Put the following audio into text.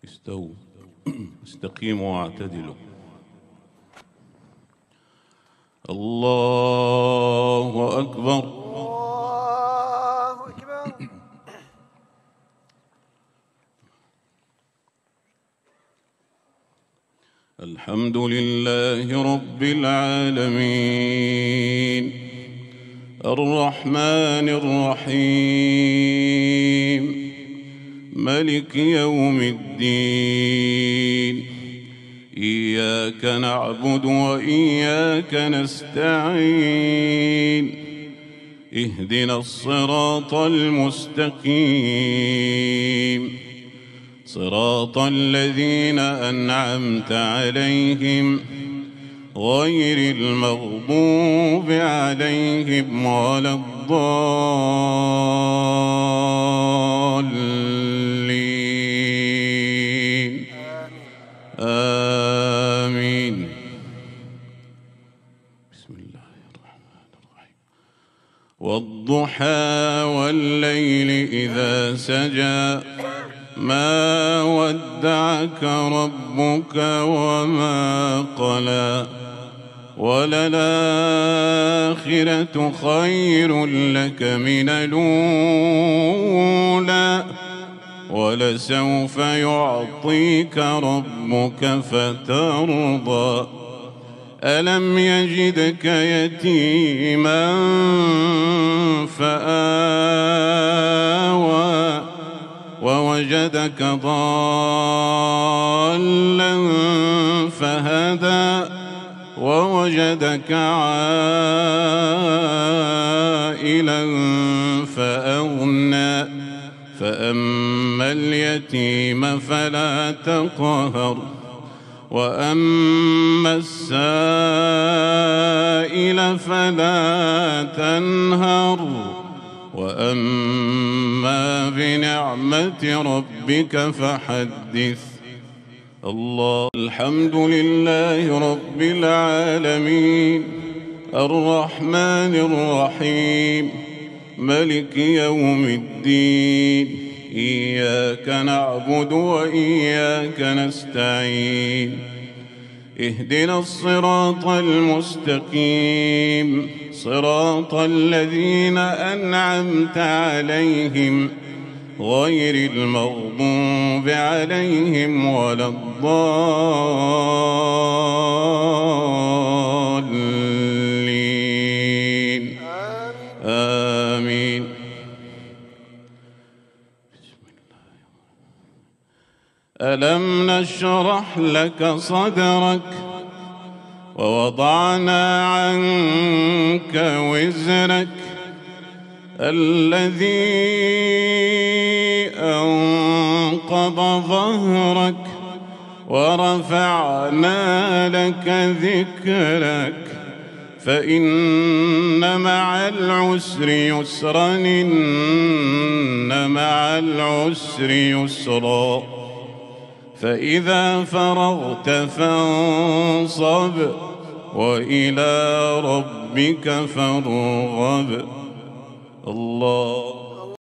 استووا استقيموا واعتدلوا. الله أكبر. الله أكبر. الحمد لله رب العالمين الرحمن الرحيم ملك يوم الدين. إياك نعبد وإياك نستعين. اهدنا الصراط المستقيم صراط الذين أنعمت عليهم غير المغضوب عليهم ولا الضالين. آمين. بسم الله الرحمن الرحيم. والضحى والليل إذا سجى ما ودعك ربك وما قلى وللآخرة خير لك من الأولى ولسوف يعطيك ربك فترضى. ألم يجدك يتيما فآوى ووجدك ضالا فهدى ووجدك عائلا فأغنى. فأما اليتيم فلا تقهر وأما السائل فلا تنهر وأما بنعمة ربك فحدث. الله. الحمد لله رب العالمين الرحمن الرحيم ملك يوم الدين. إياك نعبد وإياك نستعين. اهدنا الصراط المستقيم صراط الذين أنعمت عليهم غير المغضوب عليهم ولا الضالين. آمين. ألم نشرح لك صدرك ووضعنا عنك وزرك الذي أنقض ظهرك ورفعنا لك ذكرك فإن مع العسر يسرا إن مع العسر يسرا. فإذا فرغت فانصب وإلى ربك فارغب. الله.